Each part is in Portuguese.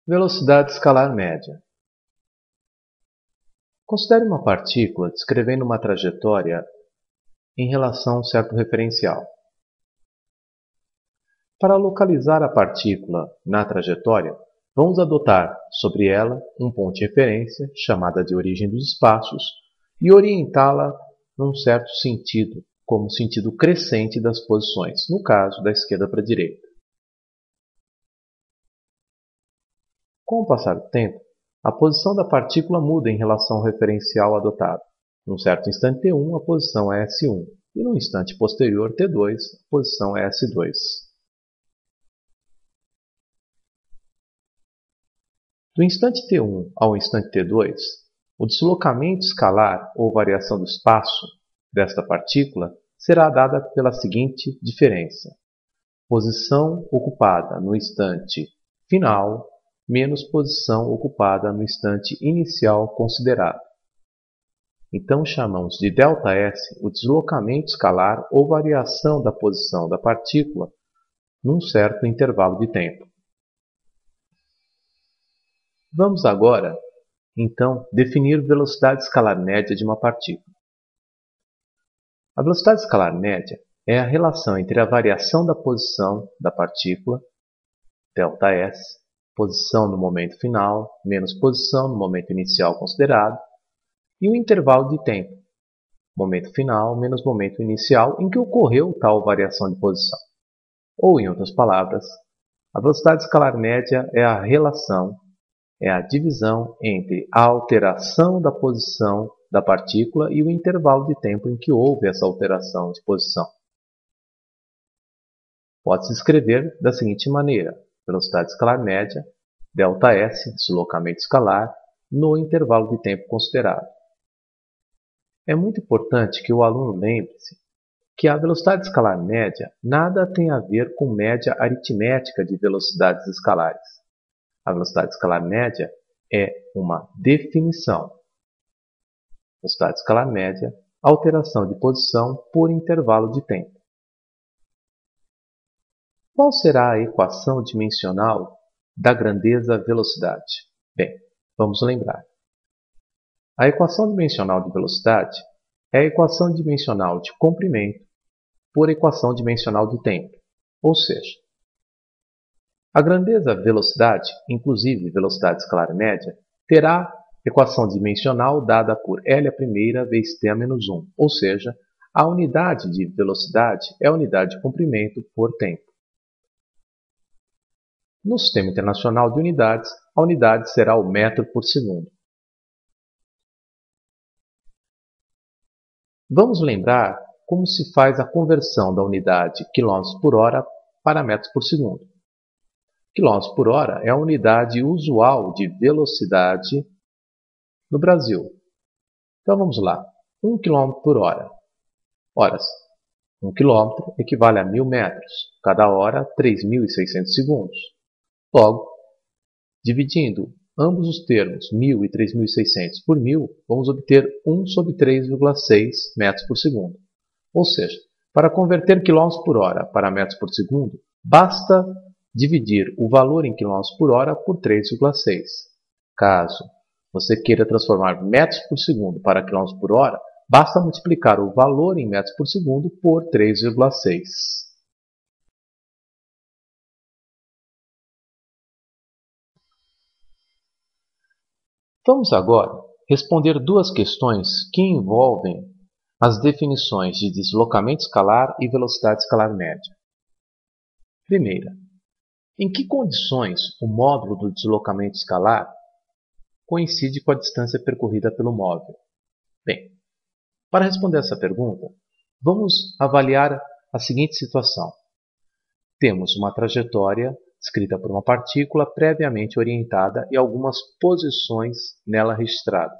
Velocidade escalar média. Considere uma partícula descrevendo uma trajetória em relação a um certo referencial. Para localizar a partícula na trajetória, vamos adotar sobre ela um ponto de referência, chamada de origem dos espaços, e orientá-la num certo sentido, como sentido crescente das posições, no caso, da esquerda para a direita. Com o passar do tempo, a posição da partícula muda em relação ao referencial adotado. Num certo instante t1, a posição é S1, e no instante posterior t2, a posição é S2. Do instante t1 ao instante t2, o deslocamento escalar ou variação do espaço desta partícula será dada pela seguinte diferença: posição ocupada no instante final menos posição ocupada no instante inicial considerado. Então chamamos de ΔS o deslocamento escalar ou variação da posição da partícula num certo intervalo de tempo. Vamos agora, então, definir velocidade escalar média de uma partícula. A velocidade escalar média é a relação entre a variação da posição da partícula, ΔS, posição no momento final menos posição no momento inicial considerado, e o intervalo de tempo, momento final menos momento inicial em que ocorreu tal variação de posição. Ou, em outras palavras, a velocidade escalar média é a relação, é a divisão entre a alteração da posição da partícula e o intervalo de tempo em que houve essa alteração de posição. Pode-se escrever da seguinte maneira: velocidade escalar média, ΔS, deslocamento escalar, no intervalo de tempo considerado. É muito importante que o aluno lembre-se que a velocidade escalar média nada tem a ver com média aritmética de velocidades escalares. A velocidade escalar média é uma definição. Velocidade escalar média, alteração de posição por intervalo de tempo. Qual será a equação dimensional da grandeza velocidade? Bem, vamos lembrar. A equação dimensional de velocidade é a equação dimensional de comprimento por equação dimensional de tempo, ou seja, a grandeza velocidade, inclusive velocidade escalar média, terá equação dimensional dada por L' vezes T-1, ou seja, a unidade de velocidade é a unidade de comprimento por tempo. No Sistema Internacional de Unidades, a unidade será o metro por segundo. Vamos lembrar como se faz a conversão da unidade km por hora para metros por segundo. Km por hora é a unidade usual de velocidade no Brasil. Então vamos lá. 1 km por hora. Horas. 1 km equivale a 1000 metros. Cada hora, 3.600 segundos. Logo, dividindo ambos os termos, 1000 e 3.600 por 1000, vamos obter 1 sobre 3,6 metros por segundo. Ou seja, para converter km por hora para metros por segundo, basta dividir o valor em km por hora por 3,6. Caso você queira transformar metros por segundo para km por hora, basta multiplicar o valor em metros por segundo por 3,6. Vamos agora responder duas questões que envolvem as definições de deslocamento escalar e velocidade escalar média. Primeira, em que condições o módulo do deslocamento escalar coincide com a distância percorrida pelo móvel? Bem, para responder essa pergunta, vamos avaliar a seguinte situação. Temos uma trajetória descrita por uma partícula previamente orientada e algumas posições nela registradas,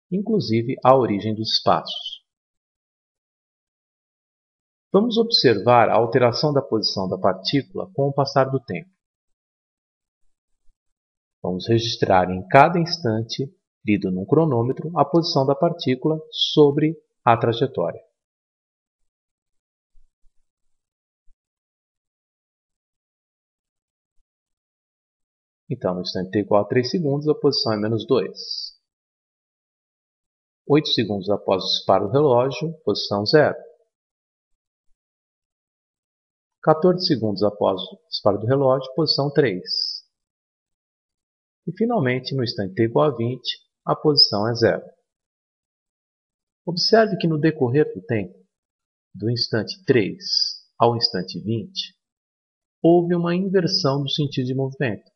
inclusive a origem dos espaços. Vamos observar a alteração da posição da partícula com o passar do tempo. Vamos registrar em cada instante, lido num cronômetro, a posição da partícula sobre a trajetória. Então, no instante t igual a 3 segundos, a posição é menos 2. 8 segundos após o disparo do relógio, posição 0. 14 segundos após o disparo do relógio, posição 3. E, finalmente, no instante t igual a 20, a posição é 0. Observe que no decorrer do tempo, do instante 3 ao instante 20, houve uma inversão do sentido de movimento.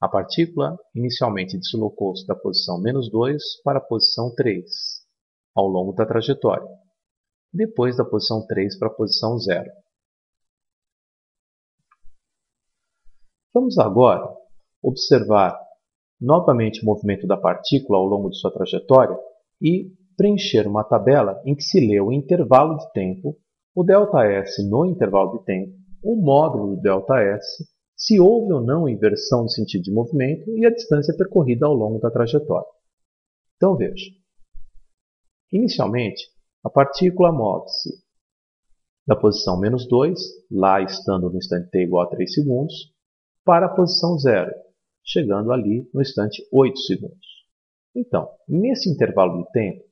A partícula inicialmente deslocou-se da posição menos 2 para a posição 3, ao longo da trajetória, depois da posição 3 para a posição 0. Vamos agora observar novamente o movimento da partícula ao longo de sua trajetória e preencher uma tabela em que se lê o intervalo de tempo, o ΔS no intervalo de tempo, o módulo do ΔS, se houve ou não inversão do sentido de movimento e a distância percorrida ao longo da trajetória. Então veja. Inicialmente, a partícula move-se da posição menos 2, lá estando no instante t igual a 3 segundos, para a posição 0, chegando ali no instante 8 segundos. Então, nesse intervalo de tempo,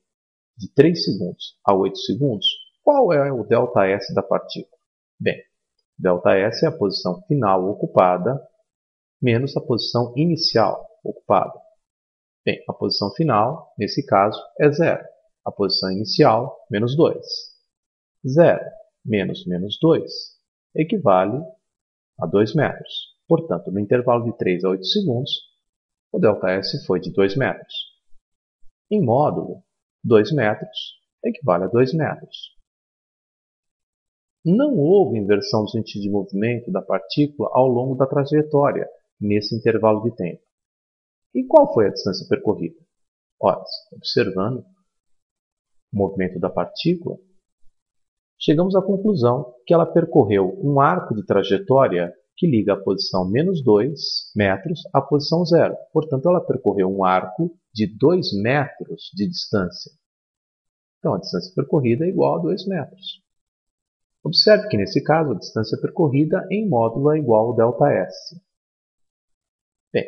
de 3 segundos a 8 segundos, qual é o ΔS da partícula? Bem, ΔS é a posição final ocupada menos a posição inicial ocupada. Bem, a posição final, nesse caso, é 0. A posição inicial, menos 2. 0 menos menos 2 equivale a 2 metros. Portanto, no intervalo de 3 a 8 segundos, o ΔS foi de 2 metros. Em módulo, 2 metros equivale a 2 metros. Não houve inversão do sentido de movimento da partícula ao longo da trajetória, nesse intervalo de tempo. E qual foi a distância percorrida? Ora, observando o movimento da partícula, chegamos à conclusão que ela percorreu um arco de trajetória que liga a posição menos 2 metros à posição 0. Portanto, ela percorreu um arco de 2 metros de distância. Então, a distância percorrida é igual a 2 metros. Observe que, nesse caso, a distância percorrida em módulo é igual ao ΔS. Bem,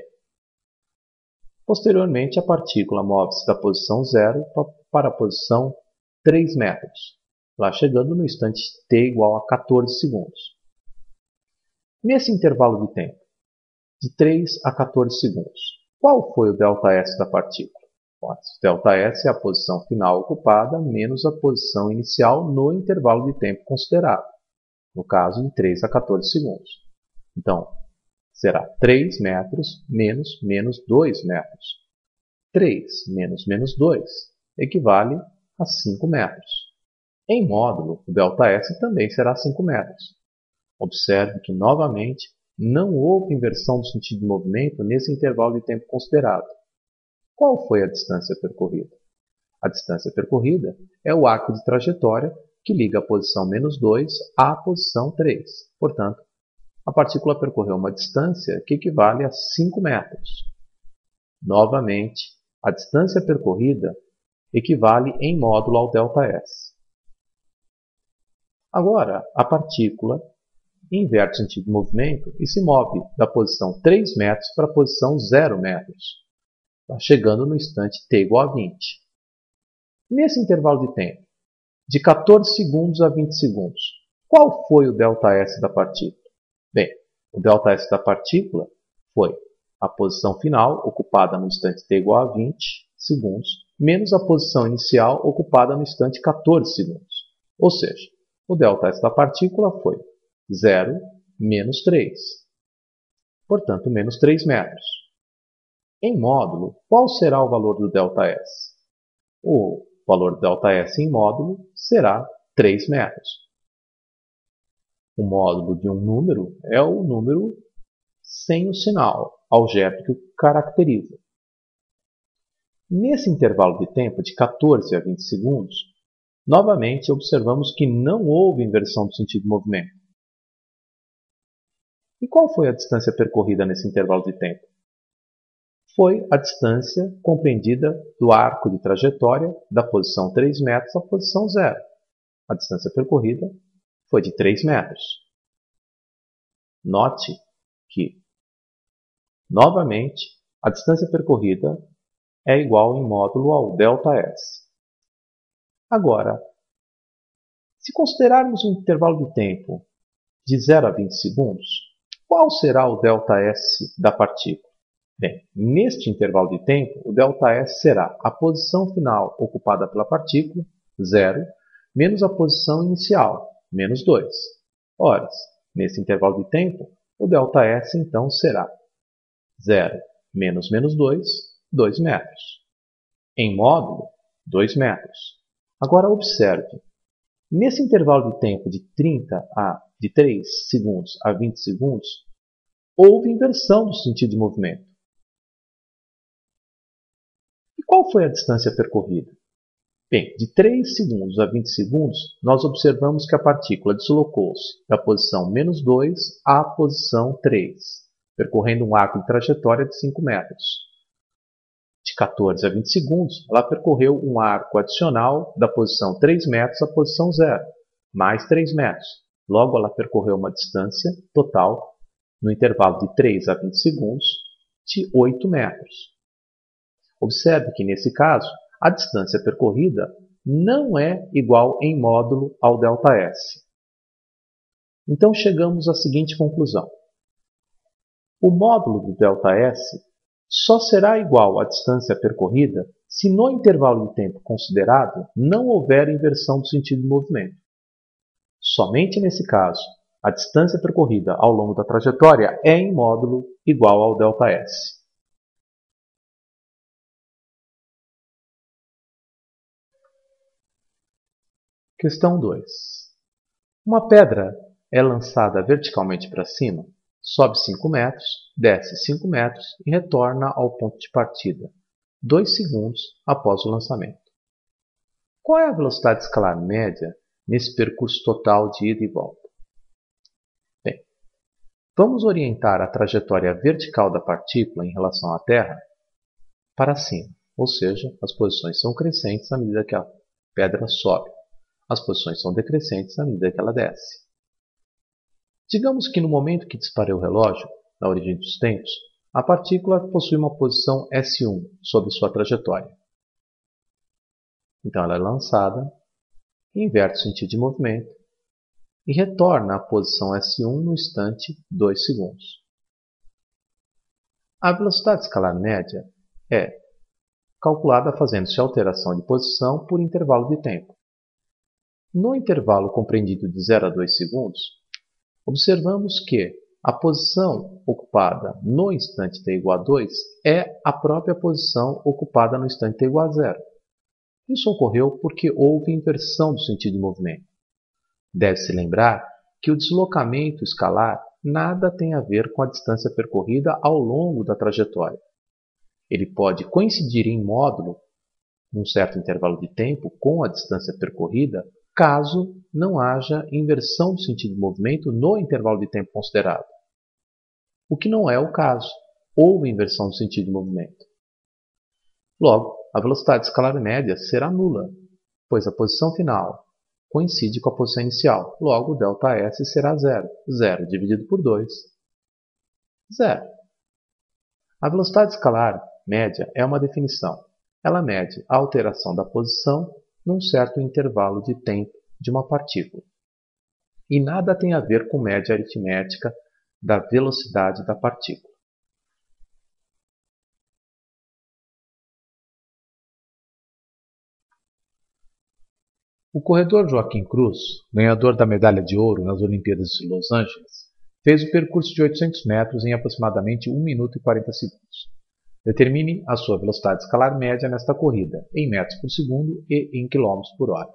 posteriormente, a partícula move-se da posição 0 para a posição 3 metros, lá chegando no instante t igual a 14 segundos. Nesse intervalo de tempo, de 3 a 14 segundos, qual foi o ΔS da partícula? O ΔS é a posição final ocupada menos a posição inicial no intervalo de tempo considerado, no caso de 3 a 14 segundos. Então, será 3 metros menos menos 2 metros. 3 menos menos 2 equivale a 5 metros. Em módulo, o ΔS também será 5 metros. Observe que, novamente, não houve inversão do sentido de movimento nesse intervalo de tempo considerado. Qual foi a distância percorrida? A distância percorrida é o arco de trajetória que liga a posição menos 2 à posição 3. Portanto, a partícula percorreu uma distância que equivale a 5 metros. Novamente, a distância percorrida equivale em módulo ao ΔS. Agora, a partícula inverte o sentido de movimento e se move da posição 3 metros para a posição 0 metros, chegando no instante t igual a 20. Nesse intervalo de tempo, de 14 segundos a 20 segundos, qual foi o ΔS da partícula? Bem, o ΔS da partícula foi a posição final, ocupada no instante t igual a 20 segundos, menos a posição inicial, ocupada no instante 14 segundos. Ou seja, o ΔS da partícula foi 0 menos 3. Portanto, menos 3 metros. Em módulo, qual será o valor do ΔS? O valor do ΔS em módulo será 3 metros. O módulo de um número é o número sem o sinal algébrico que caracteriza. Nesse intervalo de tempo de 14 a 20 segundos, novamente observamos que não houve inversão do sentido de movimento. E qual foi a distância percorrida nesse intervalo de tempo? Foi a distância compreendida do arco de trajetória da posição 3 metros à posição 0. A distância percorrida foi de 3 metros. Note que Novamente, a distância percorrida é igual em módulo ao ΔS. Agora, se considerarmos um intervalo de tempo de 0 a 20 segundos, qual será o ΔS da partícula? Bem, neste intervalo de tempo, o ΔS será a posição final ocupada pela partícula, 0, menos a posição inicial, menos 2. Ora, nesse intervalo de tempo, o ΔS então será 0 menos menos 2, 2 metros. Em módulo, 2 metros. Agora observe, nesse intervalo de tempo de 3 segundos a 20 segundos, houve inversão do sentido de movimento. E qual foi a distância percorrida? Bem, de 3 segundos a 20 segundos, nós observamos que a partícula deslocou-se da posição menos 2 à posição 3, percorrendo um arco de trajetória de 5 metros. De 14 a 20 segundos, ela percorreu um arco adicional da posição 3 metros à posição 0, mais 3 metros. Logo, ela percorreu uma distância total, no intervalo de 3 a 20 segundos, de 8 metros. Observe que, nesse caso, a distância percorrida não é igual em módulo ao ΔS. Então, chegamos à seguinte conclusão. O módulo do ΔS só será igual à distância percorrida se no intervalo de tempo considerado não houver inversão do sentido de movimento. Somente nesse caso, a distância percorrida ao longo da trajetória é em módulo igual ao ΔS. Questão 2. Uma pedra é lançada verticalmente para cima, sobe 5 metros, desce 5 metros e retorna ao ponto de partida, 2 segundos após o lançamento. Qual é a velocidade escalar média nesse percurso total de ida e volta? Bem, vamos orientar a trajetória vertical da partícula em relação à Terra para cima, ou seja, as posições são crescentes à medida que a pedra sobe. As posições são decrescentes à medida que ela desce. Digamos que no momento que disparei o relógio, na origem dos tempos, a partícula possui uma posição S1 sobre sua trajetória. Então ela é lançada, inverte o sentido de movimento e retorna à posição S1 no instante 2 segundos. A velocidade escalar média é calculada fazendo-se alteração de posição por intervalo de tempo. No intervalo compreendido de 0 a 2 segundos, observamos que a posição ocupada no instante t igual a 2 é a própria posição ocupada no instante t igual a 0. Isso ocorreu porque houve inversão do sentido de movimento. Deve-se lembrar que o deslocamento escalar nada tem a ver com a distância percorrida ao longo da trajetória. Ele pode coincidir em módulo, num certo intervalo de tempo, com a distância percorrida, caso não haja inversão do sentido de movimento no intervalo de tempo considerado. O que não é o caso. Houve inversão do sentido de movimento. Logo, a velocidade escalar média será nula, pois a posição final coincide com a posição inicial. Logo, o ΔS será 0. 0 dividido por 2, 0. A velocidade escalar média é uma definição. Ela mede a alteração da posição num certo intervalo de tempo de uma partícula. E nada tem a ver com média aritmética da velocidade da partícula. O corredor Joaquim Cruz, ganhador da medalha de ouro nas Olimpíadas de Los Angeles, fez o percurso de 800 metros em aproximadamente 1 minuto e 40 segundos. Determine a sua velocidade escalar média nesta corrida, em metros por segundo e em quilômetros por hora.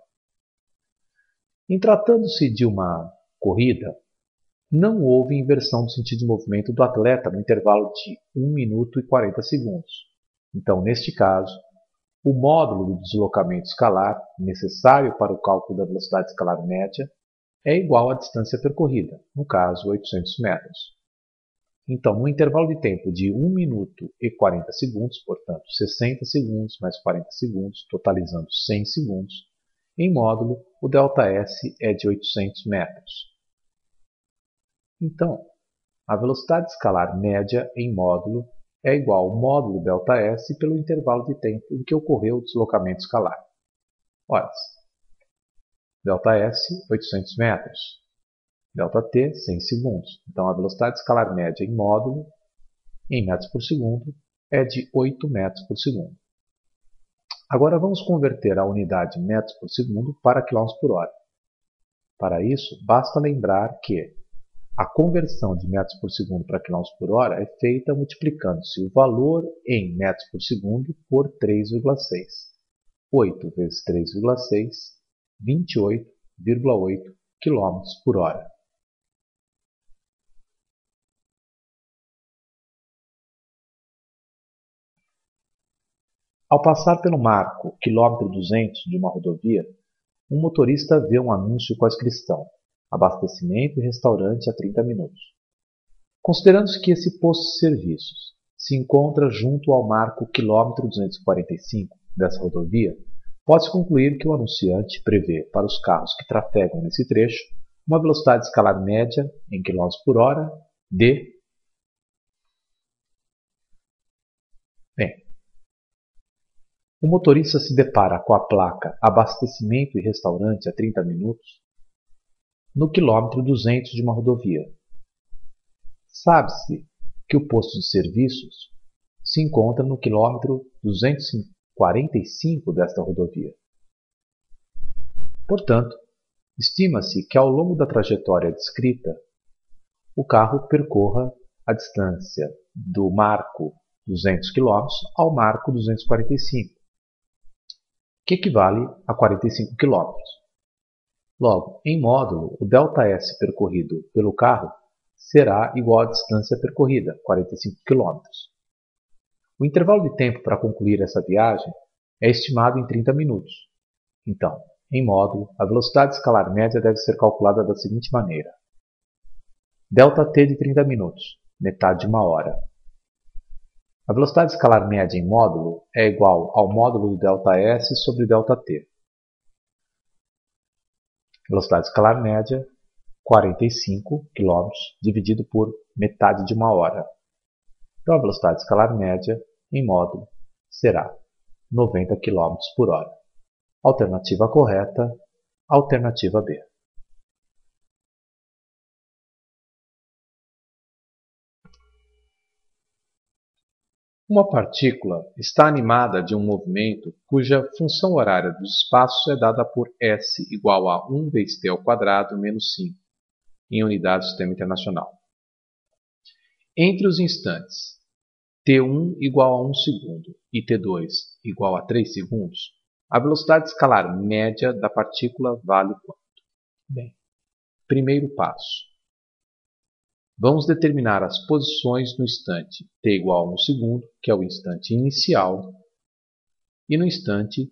Em tratando-se de uma corrida, não houve inversão do sentido de movimento do atleta no intervalo de 1 minuto e 40 segundos. Então, neste caso, o módulo do deslocamento escalar necessário para o cálculo da velocidade escalar média é igual à distância percorrida, no caso 800 metros. Então, no intervalo de tempo de 1 minuto e 40 segundos, portanto 60 segundos mais 40 segundos, totalizando 100 segundos, em módulo o ΔS é de 800 metros. Então, A velocidade escalar média em módulo é igual ao módulo ΔS pelo intervalo de tempo em que ocorreu o deslocamento escalar. Ora, ΔS, 800 metros. ΔT, 100 segundos. Então, a velocidade escalar média em módulo, em metros por segundo, é de 8 metros por segundo. Agora vamos converter a unidade metros por segundo para quilômetros por hora. Para isso, basta lembrar que a conversão de metros por segundo para quilômetros por hora é feita multiplicando-se o valor em metros por segundo por 3,6. 8 vezes 3,6, 28,8 km por hora. Ao passar pelo marco quilômetro 200 de uma rodovia, um motorista vê um anúncio com a inscrição: abastecimento e restaurante a 30 minutos. Considerando-se que esse posto de serviços se encontra junto ao marco quilômetro 245 dessa rodovia, pode-se concluir que o anunciante prevê para os carros que trafegam nesse trecho uma velocidade escalar média em km por hora de... O motorista se depara com a placa abastecimento e restaurante a 30 minutos no quilômetro 200 de uma rodovia. Sabe-se que o posto de serviços se encontra no quilômetro 245 desta rodovia. Portanto, estima-se que ao longo da trajetória descrita, o carro percorra a distância do marco 200 km ao marco 245, que equivale a 45 km. Logo, em módulo, o ΔS percorrido pelo carro será igual à distância percorrida, 45 km. O intervalo de tempo para concluir essa viagem é estimado em 30 minutos. Então, em módulo, a velocidade escalar média deve ser calculada da seguinte maneira: ΔT de 30 minutos, metade de uma hora. A velocidade escalar média em módulo é igual ao módulo do ΔS sobre ΔT. Velocidade escalar média, 45 km, dividido por metade de uma hora. Então, a velocidade escalar média em módulo será 90 km por hora. Alternativa correta, alternativa B. Uma partícula está animada de um movimento cuja função horária dos espaços é dada por S igual a 1 vezes t ao quadrado menos 5, em unidade do Sistema Internacional. Entre os instantes t1 igual a 1 segundo e t2 igual a 3 segundos, a velocidade escalar média da partícula vale quanto? Bem, primeiro passo. Vamos determinar as posições no instante t igual a 1 segundo, que é o instante inicial, e no instante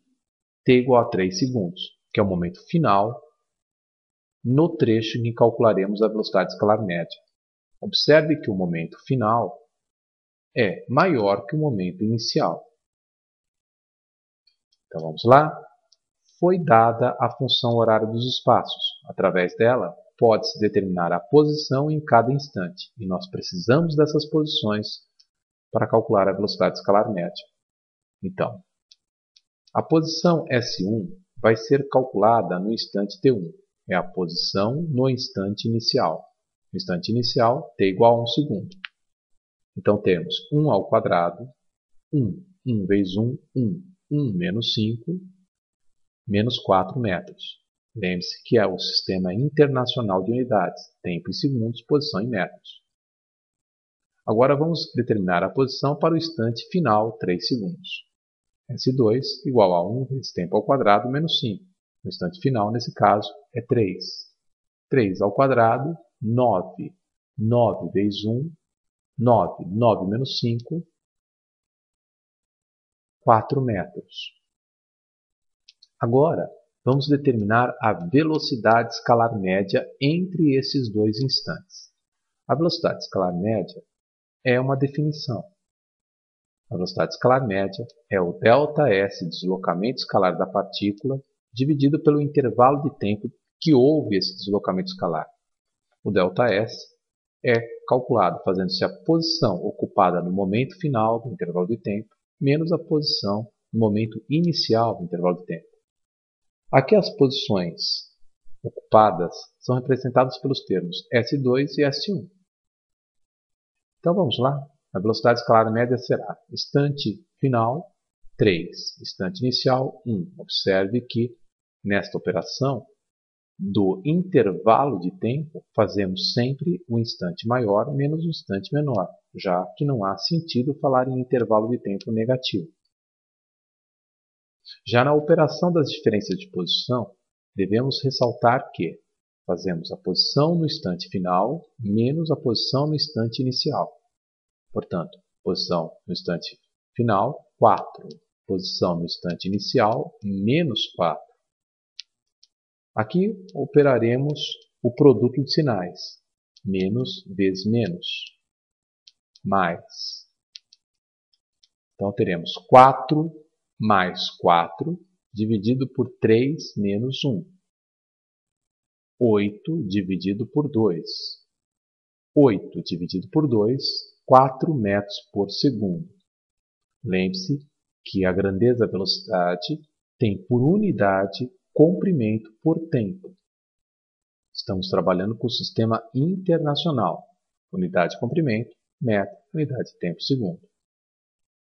t igual a 3 segundos, que é o momento final, no trecho em que calcularemos a velocidade escalar média. Observe que o momento final é maior que o momento inicial. Então vamos lá. Foi dada a função horária dos espaços. Através dela, pode-se determinar a posição em cada instante, e nós precisamos dessas posições para calcular a velocidade escalar média. Então, a posição S1 vai ser calculada no instante t1. É a posição no instante inicial. No instante inicial, t igual a 1 segundo. Então temos 1 ao quadrado, 1 vezes 1 menos 5, menos 4 metros. Lembre-se que é o Sistema Internacional de Unidades, tempo em segundos, posição em metros. Agora vamos determinar a posição para o instante final, 3 segundos. S2 igual a 1 vezes tempo ao quadrado menos 5. O instante final, nesse caso, é 3. 3 ao quadrado, 9. 9 vezes 1, 9. 9 menos 5, 4 metros. Agora, vamos determinar a velocidade escalar média entre esses dois instantes. A velocidade escalar média é uma definição. A velocidade escalar média é o ΔS, deslocamento escalar da partícula, dividido pelo intervalo de tempo que houve esse deslocamento escalar. O ΔS é calculado fazendo-se a posição ocupada no momento final do intervalo de tempo menos a posição no momento inicial do intervalo de tempo. Aqui as posições ocupadas são representadas pelos termos S2 e S1. Então vamos lá. A velocidade escalar média será instante final 3, instante inicial 1. Observe que nesta operação do intervalo de tempo fazemos sempre o instante maior menos o instante menor, já que não há sentido falar em intervalo de tempo negativo. Já na operação das diferenças de posição, devemos ressaltar que fazemos a posição no instante final menos a posição no instante inicial. Portanto, posição no instante final, 4. Posição no instante inicial, menos 4. Aqui operaremos o produto de sinais. Menos vezes menos. Mais. Então, teremos 4 mais 4 dividido por 3 menos 1. 8 dividido por 2. 8 dividido por 2, 4 metros por segundo. Lembre-se que a grandeza da velocidade tem por unidade comprimento por tempo. Estamos trabalhando com o sistema internacional. Unidade de comprimento, metro, unidade de tempo segundo.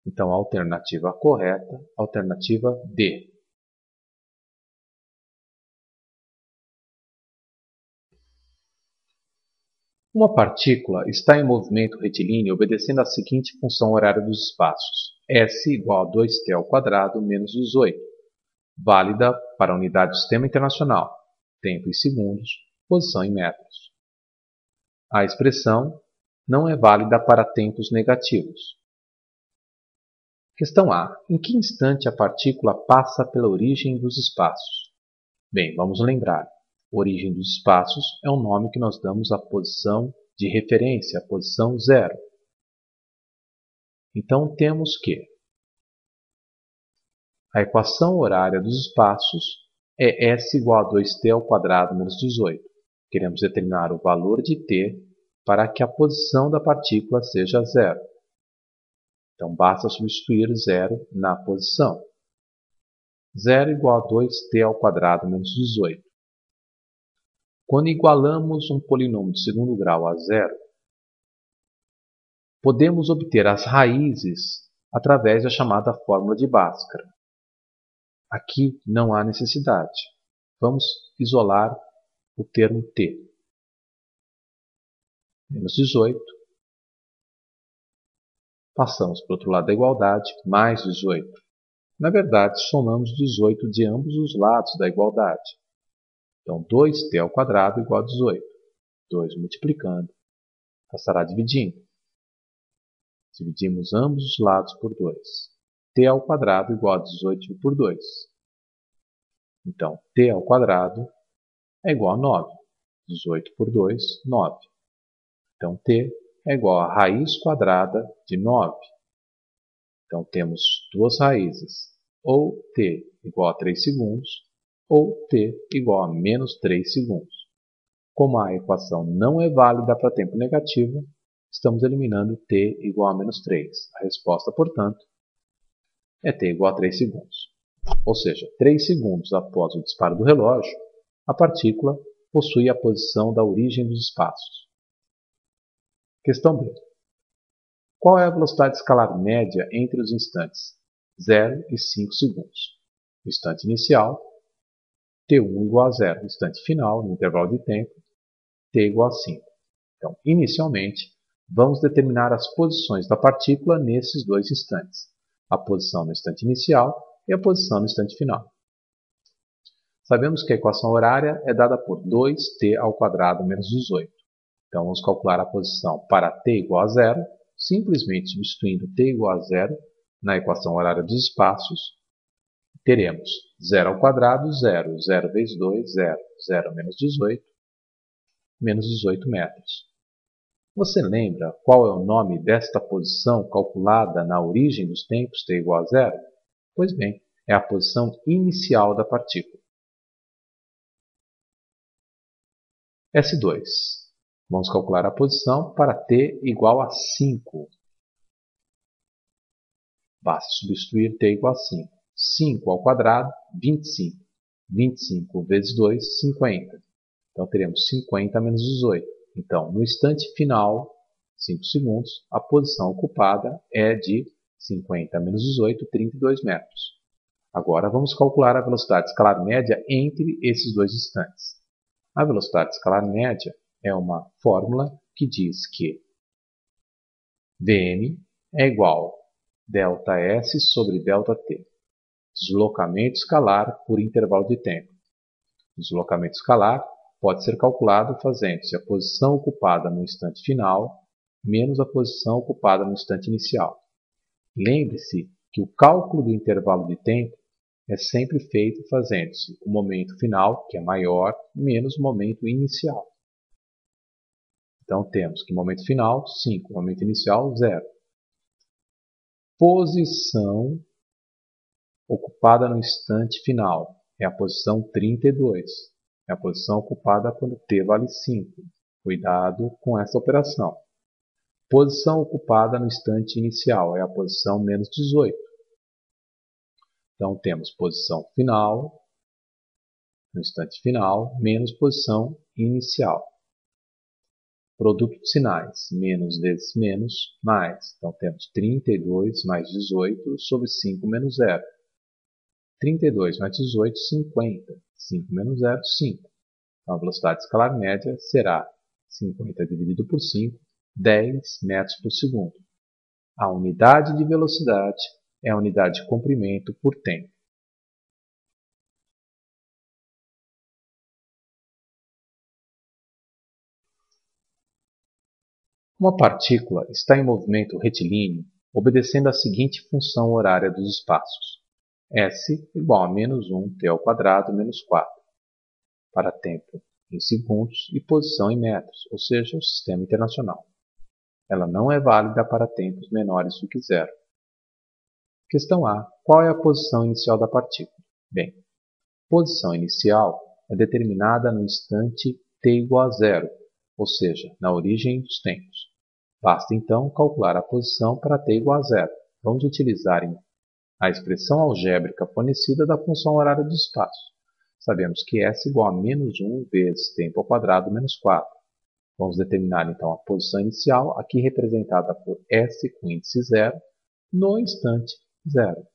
Então, a alternativa correta, alternativa D. Uma partícula está em movimento retilíneo obedecendo a seguinte função horária dos espaços: S igual a 2t ao quadrado menos 18, válida para a unidade do sistema internacional, tempo em segundos, posição em metros. A expressão não é válida para tempos negativos. Questão A. Em que instante a partícula passa pela origem dos espaços? Bem, vamos lembrar. Origem dos espaços é um nome que nós damos à posição de referência, a posição zero. Então, temos que a equação horária dos espaços é S igual a 2t ao quadrado menos 18. Queremos determinar o valor de t para que a posição da partícula seja zero. Então, basta substituir zero na posição. 0 igual a 2t ao quadrado menos 18. Quando igualamos um polinômio de segundo grau a zero, podemos obter as raízes através da chamada fórmula de Bhaskara. Aqui não há necessidade. Vamos isolar o termo t. Menos 18. Passamos para o outro lado da igualdade, mais 18. Na verdade, somamos 18 de ambos os lados da igualdade. Então, 2t ao quadrado igual a 18. 2 multiplicando. Passará dividindo. Dividimos ambos os lados por 2. t ao quadrado igual a 18 por 2. Então, t ao quadrado é igual a 9. 18 por 2, 9. Então, t é igual a raiz quadrada de 9. Então, temos duas raízes. Ou t igual a 3 segundos, ou t igual a menos 3 segundos. Como a equação não é válida para tempo negativo, estamos eliminando t igual a menos 3. A resposta, portanto, é t igual a 3 segundos. Ou seja, 3 segundos após o disparo do relógio, a partícula possui a posição da origem dos espaços. Questão B. Qual é a velocidade escalar média entre os instantes 0 e 5 segundos? No instante inicial, t1 igual a 0. No instante final, no intervalo de tempo, t igual a 5. Então, inicialmente, vamos determinar as posições da partícula nesses dois instantes. A posição no instante inicial e a posição no instante final. Sabemos que a equação horária é dada por 2t ao quadrado menos 18. Então, vamos calcular a posição para t igual a 0, simplesmente substituindo t igual a 0 na equação horária dos espaços. Teremos 0 ao quadrado, 0. 0 vezes 2, 0. 0 menos 18, menos 18 metros. Você lembra qual é o nome desta posição calculada na origem dos tempos t igual a 0? Pois bem, é a posição inicial da partícula. S2. Vamos calcular a posição para t igual a 5. Basta substituir t igual a 5. 5 ao quadrado, 25. 25 vezes 2, 50. Então, teremos 50 menos 18. Então, no instante final, 5 segundos, a posição ocupada é de 50 menos 18, 32 metros. Agora, vamos calcular a velocidade escalar média entre esses dois instantes. A velocidade escalar média é uma fórmula que diz que Vm é igual a ΔS sobre ΔT. Deslocamento escalar por intervalo de tempo. Deslocamento escalar pode ser calculado fazendo-se a posição ocupada no instante final menos a posição ocupada no instante inicial. Lembre-se que o cálculo do intervalo de tempo é sempre feito fazendo-se o momento final, que é maior, menos o momento inicial. Então, temos que momento final, 5, momento inicial, 0. Posição ocupada no instante final é a posição 32. É a posição ocupada quando t vale 5. Cuidado com essa operação. Posição ocupada no instante inicial é a posição menos 18. Então, temos posição final, no instante final, menos posição inicial. Produto de sinais, menos vezes menos, mais. Então, temos 32 mais 18 sobre 5 menos 0. 32 mais 18, 50. 5 menos 0, 5. Então, a velocidade escalar média será 50 dividido por 5, 10 metros por segundo. A unidade de velocidade é a unidade de comprimento por tempo. Uma partícula está em movimento retilíneo obedecendo à seguinte função horária dos espaços. S igual a menos 1 t ao quadrado menos 4, para tempo em segundos e posição em metros, ou seja, o sistema internacional. Ela não é válida para tempos menores do que 0. Questão A. Qual é a posição inicial da partícula? Bem, posição inicial é determinada no instante t igual a 0, ou seja, na origem dos tempos. Basta então calcular a posição para t igual a 0. Vamos utilizar a expressão algébrica fornecida da função horária do espaço. Sabemos que S igual a menos 1 vezes tempo ao quadrado menos 4. Vamos determinar então a posição inicial, aqui representada por S com índice 0, no instante 0.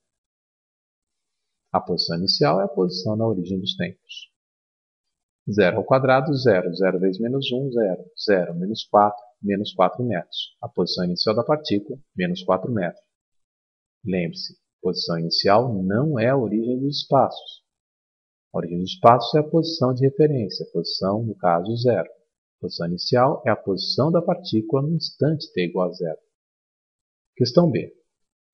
A posição inicial é a posição na origem dos tempos. 0 ao quadrado, 0. 0 vezes menos 1, 0. 0 menos 4 metros. A posição inicial da partícula, menos 4 metros. Lembre-se, posição inicial não é a origem dos espaços. A origem dos espaços é a posição de referência, a posição, no caso, 0. A posição inicial é a posição da partícula no instante t igual a 0. Questão B.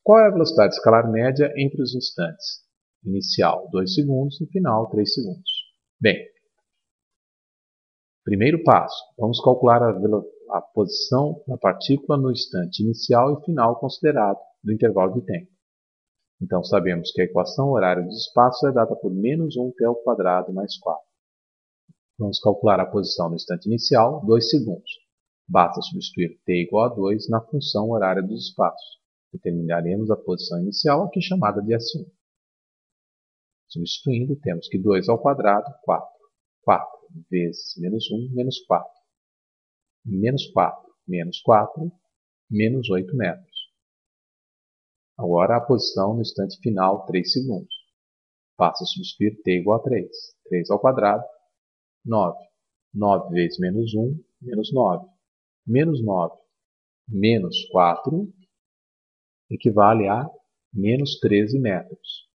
Qual é a velocidade escalar média entre os instantes? Inicial, 2 segundos e final, 3 segundos. Bem, primeiro passo, vamos calcular a posição da partícula no instante inicial e final considerado do intervalo de tempo. Então, sabemos que a equação horária dos espaços é dada por menos 1 t ao quadrado mais 4. Vamos calcular a posição no instante inicial, 2 segundos. Basta substituir t igual a 2 na função horária dos espaços. Determinaremos a posição inicial, aqui chamada de S1. Substituindo, temos que 2 ao quadrado, 4. 4 vezes menos 1, menos 4. Menos 4, menos 4, menos 8 metros. Agora a posição no instante final, 3 segundos. Basta substituir t igual a 3. 3 ao quadrado, 9. 9 vezes menos 1, menos 9. Menos 9, menos 4, equivale a menos 13 metros.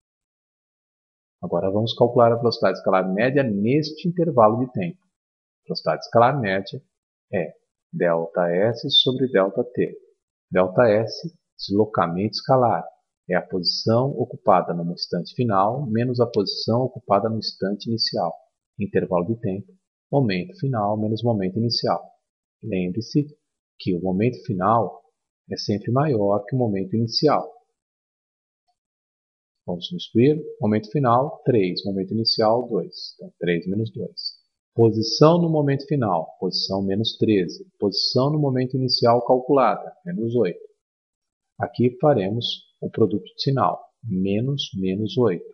Agora vamos calcular a velocidade escalar média neste intervalo de tempo. A velocidade escalar média é ΔS sobre ΔT. ΔS, deslocamento escalar, é a posição ocupada no instante final menos a posição ocupada no instante inicial. Intervalo de tempo, momento final menos momento inicial. Lembre-se que o momento final é sempre maior que o momento inicial. Vamos substituir. Momento final, 3. Momento inicial, 2. Então, 3 menos 2. Posição no momento final, posição menos 13. Posição no momento inicial calculada, menos 8. Aqui faremos o produto de sinal, menos 8.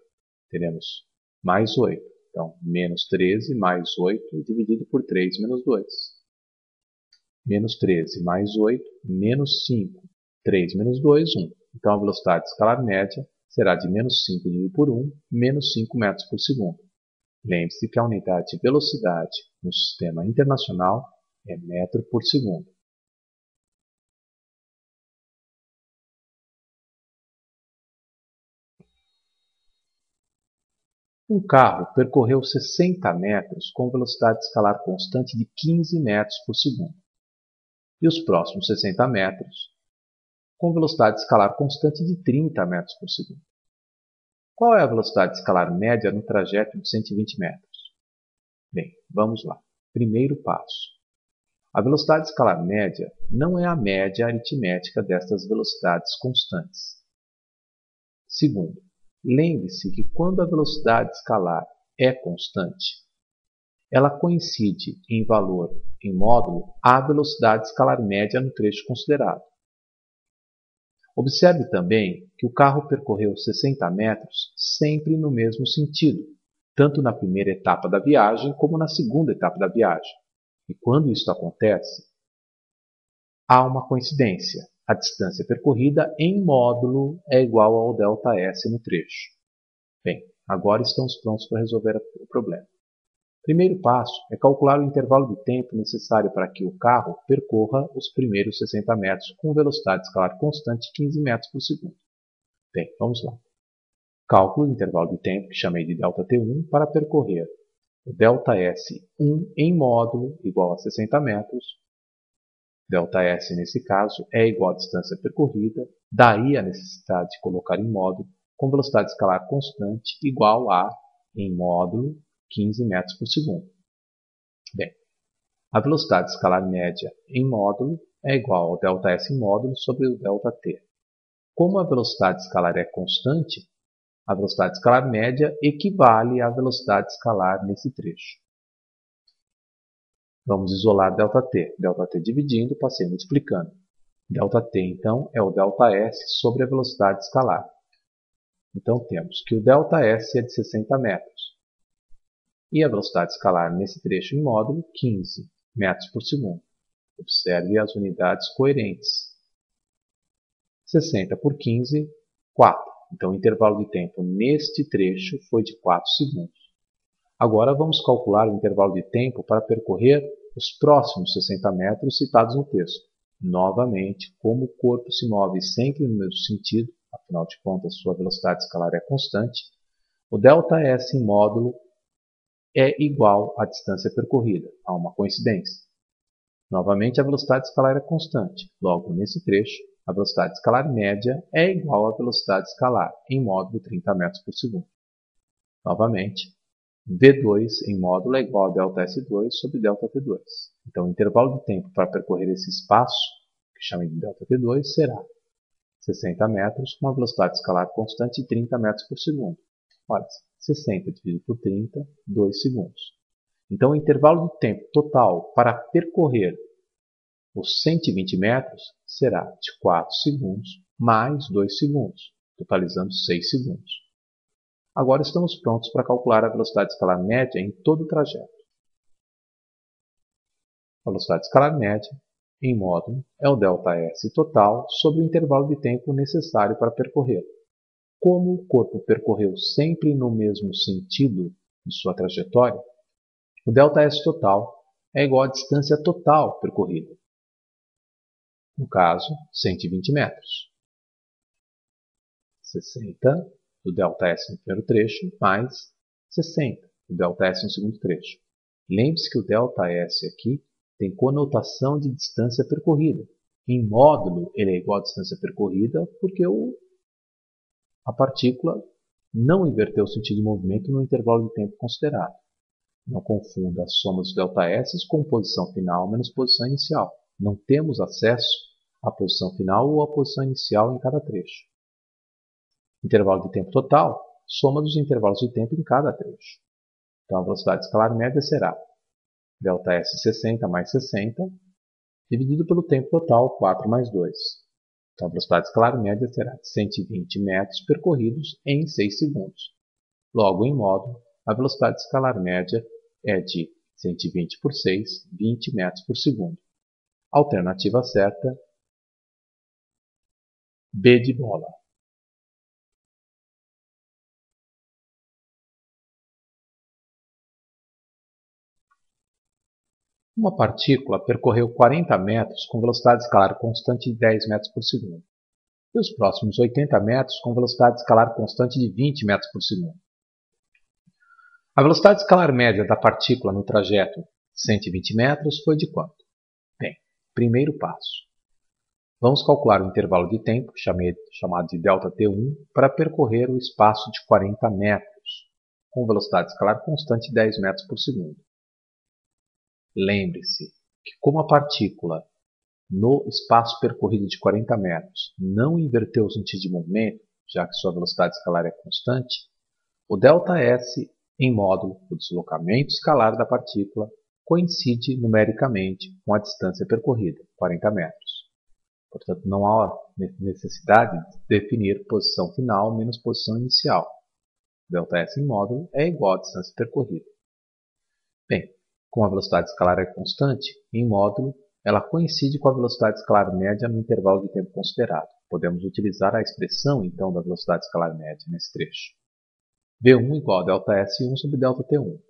Teremos mais 8. Então, menos 13 mais 8 dividido por 3 menos 2. Menos 13 mais 8, menos 5. 3 menos 2, 1. Então, a velocidade escalar média será de menos 5 dividido por 1, menos 5 metros por segundo. Lembre-se que a unidade de velocidade no sistema internacional é metro por segundo. Um carro percorreu 60 metros com velocidade escalar constante de 15 metros por segundo. E os próximos 60 metros com velocidade escalar constante de 30 metros por segundo. Qual é a velocidade escalar média no trajeto de 120 metros? Bem, vamos lá. Primeiro passo. A velocidade escalar média não é a média aritmética destas velocidades constantes. Segundo, lembre-se que quando a velocidade escalar é constante, ela coincide em valor em módulo à velocidade escalar média no trecho considerado. Observe também que o carro percorreu 60 metros sempre no mesmo sentido, tanto na primeira etapa da viagem como na segunda etapa da viagem. E quando isso acontece, há uma coincidência. A distância percorrida em módulo é igual ao ΔS no trecho. Bem, agora estamos prontos para resolver o problema. Primeiro passo é calcular o intervalo de tempo necessário para que o carro percorra os primeiros 60 metros com velocidade escalar constante de 15 metros por segundo. Bem, vamos lá. Cálculo do intervalo de tempo, que chamei de ΔT1, para percorrer o ΔS1 em módulo igual a 60 metros. ΔS, nesse caso, é igual à distância percorrida, daí a necessidade de colocar em módulo com velocidade escalar constante igual a, em módulo, 15 metros por segundo. Bem, a velocidade escalar média em módulo é igual ao ΔS em módulo sobre o ΔT. Como a velocidade escalar é constante, a velocidade escalar média equivale à velocidade escalar nesse trecho. Vamos isolar ΔT. ΔT dividindo, passei multiplicando. ΔT, então, é o ΔS sobre a velocidade escalar. Então, temos que o ΔS é de 60 metros. E a velocidade escalar nesse trecho em módulo, 15 metros por segundo. Observe as unidades coerentes. 60 por 15, 4. Então, o intervalo de tempo neste trecho foi de 4 segundos. Agora, vamos calcular o intervalo de tempo para percorrer os próximos 60 metros citados no texto. Novamente, como o corpo se move sempre no mesmo sentido, afinal de contas, sua velocidade escalar é constante, o ΔS em módulo é igual à distância percorrida. Há uma coincidência. Novamente, a velocidade escalar é constante. Logo, nesse trecho, a velocidade escalar média é igual à velocidade escalar, em módulo 30 metros por segundo. Novamente, V2 em módulo é igual a ΔS2 sobre ΔT2. Então, o intervalo de tempo para percorrer esse espaço, que chamei de ΔT2, será 60 metros com uma velocidade escalar constante de 30 metros por segundo. Olha, 60 dividido por 30, 2 segundos. Então, o intervalo de tempo total para percorrer os 120 metros será de 4 segundos mais 2 segundos, totalizando 6 segundos. Agora estamos prontos para calcular a velocidade escalar média em todo o trajeto. A velocidade escalar média, em módulo, é o ΔS total sobre o intervalo de tempo necessário para percorrê-lo. Como o corpo percorreu sempre no mesmo sentido de sua trajetória, o ΔS total é igual à distância total percorrida. No caso, 120 metros. 60 do ΔS no primeiro trecho, mais 60 do ΔS no segundo trecho. Lembre-se que o ΔS aqui tem conotação de distância percorrida. Em módulo, ele é igual à distância percorrida porque a partícula não inverteu o sentido de movimento no intervalo de tempo considerado. Não confunda a soma dos ΔS com posição final menos posição inicial. Não temos acesso à posição final ou à posição inicial em cada trecho. Intervalo de tempo total, soma dos intervalos de tempo em cada trecho. Então, a velocidade escalar média será ΔS 60 mais 60, dividido pelo tempo total, 4 mais 2. Então, a velocidade escalar média será de 120 metros percorridos em 6 segundos. Logo, em módulo, a velocidade escalar média é de 120 por 6, 20 metros por segundo. Alternativa certa, B de bola. Uma partícula percorreu 40 metros com velocidade escalar constante de 10 metros por segundo, e os próximos 80 metros com velocidade escalar constante de 20 metros por segundo. A velocidade escalar média da partícula no trajeto 120 metros foi de quanto? Bem, primeiro passo. Vamos calcular o intervalo de tempo, chamado de ΔT1, para percorrer o espaço de 40 metros, com velocidade escalar constante de 10 metros por segundo. Lembre-se que como a partícula no espaço percorrido de 40 metros não inverteu o sentido de movimento, já que sua velocidade escalar é constante, o ΔS em módulo, o deslocamento escalar da partícula, coincide numericamente com a distância percorrida, 40 metros. Portanto, não há necessidade de definir posição final menos posição inicial. ΔS em módulo é igual à distância percorrida. Bem, como a velocidade escalar é constante, em módulo, ela coincide com a velocidade escalar média no intervalo de tempo considerado. Podemos utilizar a expressão, então, da velocidade escalar média nesse trecho. V1 igual a ΔS1 sobre ΔT1.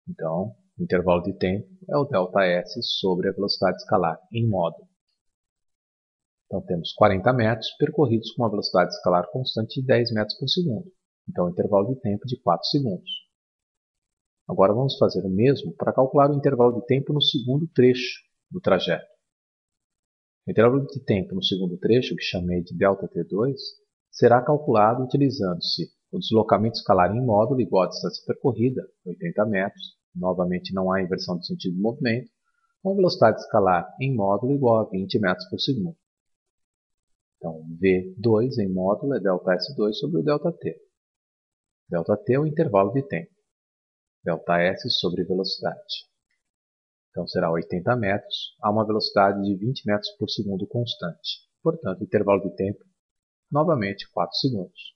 Então, o intervalo de tempo é o ΔS sobre a velocidade escalar em módulo. Então, temos 40 metros percorridos com uma velocidade escalar constante de 10 metros por segundo. Então, o intervalo de tempo de 4 segundos. Agora, vamos fazer o mesmo para calcular o intervalo de tempo no segundo trecho do trajeto. O intervalo de tempo no segundo trecho, que chamei de ΔT2, será calculado utilizando-se o deslocamento escalar em módulo igual à distância percorrida, 80 metros. Novamente, não há inversão do sentido do movimento, com a velocidade escalar em módulo igual a 20 metros por segundo. Então, V2 em módulo é ΔS2 sobre o ΔT. ΔT é o intervalo de tempo. ΔS sobre velocidade. Então, será 80 metros a uma velocidade de 20 metros por segundo constante. Portanto, o intervalo de tempo, novamente, 4 segundos.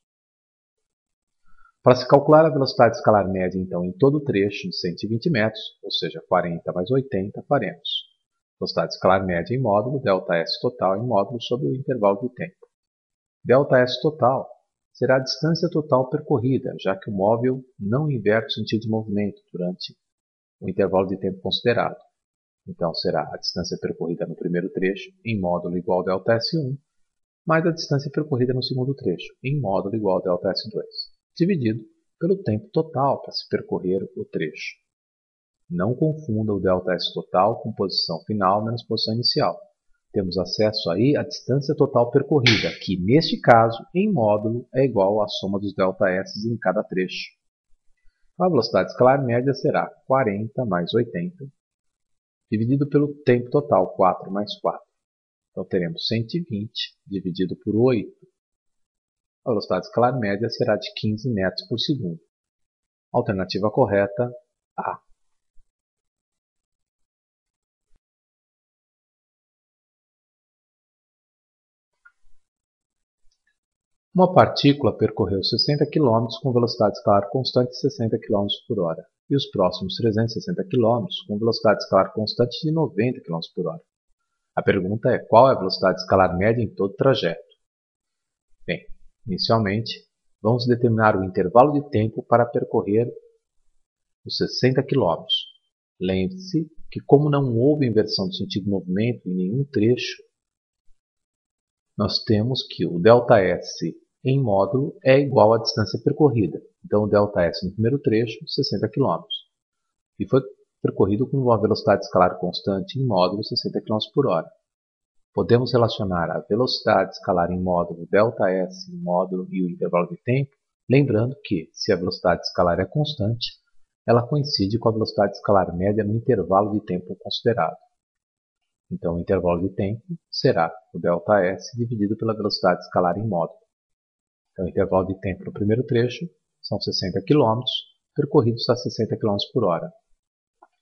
Para se calcular a velocidade escalar média, então, em todo o trecho de 120 metros, ou seja, 40 mais 80, faremos velocidade escalar média em módulo, ΔS total em módulo sobre o intervalo de tempo. ΔS total será a distância total percorrida, já que o móvel não inverte o sentido de movimento durante o intervalo de tempo considerado. Então, será a distância percorrida no primeiro trecho, em módulo igual a ΔS1, mais a distância percorrida no segundo trecho, em módulo igual a ΔS2, dividido pelo tempo total para se percorrer o trecho. Não confunda o ΔS total com posição final menos posição inicial. Temos acesso aí à distância total percorrida, que neste caso, em módulo, é igual à soma dos ΔS em cada trecho. A velocidade escalar média será 40 mais 80, dividido pelo tempo total, 4 mais 4. Então teremos 120 dividido por 8. A velocidade escalar média será de 15 metros por segundo. Alternativa correta, A. Uma partícula percorreu 60 km com velocidade escalar constante de 60 km por hora e os próximos 360 km com velocidade escalar constante de 90 km por hora. A pergunta é qual é a velocidade escalar média em todo o trajeto? Bem, inicialmente, vamos determinar o intervalo de tempo para percorrer os 60 km. Lembre-se que como não houve inversão do sentido de movimento em nenhum trecho, nós temos que o ΔS em módulo é igual à distância percorrida. Então, o ΔS no primeiro trecho, 60 km. E foi percorrido com uma velocidade escalar constante em módulo 60 km por hora. Podemos relacionar a velocidade escalar em módulo ΔS em módulo e o intervalo de tempo, lembrando que, se a velocidade escalar é constante, ela coincide com a velocidade escalar média no intervalo de tempo considerado. Então, o intervalo de tempo será o ΔS dividido pela velocidade escalar em módulo. Então, o intervalo de tempo no primeiro trecho são 60 km, percorridos a 60 km por hora.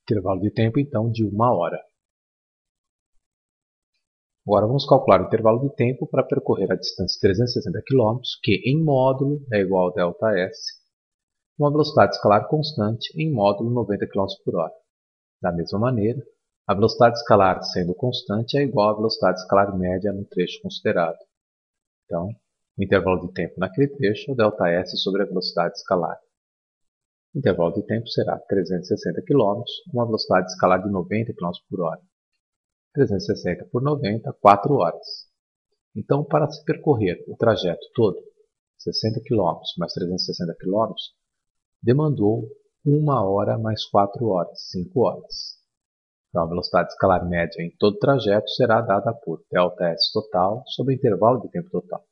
Intervalo de tempo, então, de 1 hora. Agora vamos calcular o intervalo de tempo para percorrer a distância de 360 km, que em módulo é igual a ΔS, uma velocidade escalar constante em módulo 90 km/h. Da mesma maneira, a velocidade escalar sendo constante é igual à velocidade escalar média no trecho considerado. Então, o intervalo de tempo naquele trecho é ΔS sobre a velocidade escalar. O intervalo de tempo será 360 km com uma velocidade escalar de 90 km/h. 360 por 90, 4 horas. Então, para se percorrer o trajeto todo, 60 km mais 360 km, demandou 1 hora mais 4 horas, 5 horas. Então, a velocidade escalar média em todo o trajeto será dada por ΔS total sobre o intervalo de tempo total.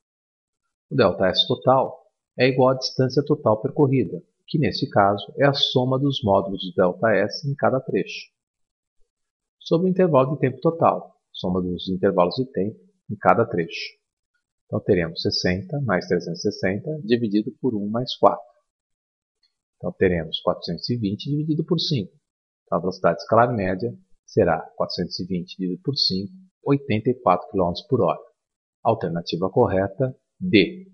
O ΔS total é igual à distância total percorrida, que nesse caso é a soma dos módulos do ΔS em cada trecho, sobre o intervalo de tempo total, soma dos intervalos de tempo em cada trecho. Então, teremos 60 mais 360 dividido por 1 mais 4. Então, teremos 420 dividido por 5. Então, a velocidade escalar média será 420 dividido por 5, 84 km/h. Alternativa correta, D.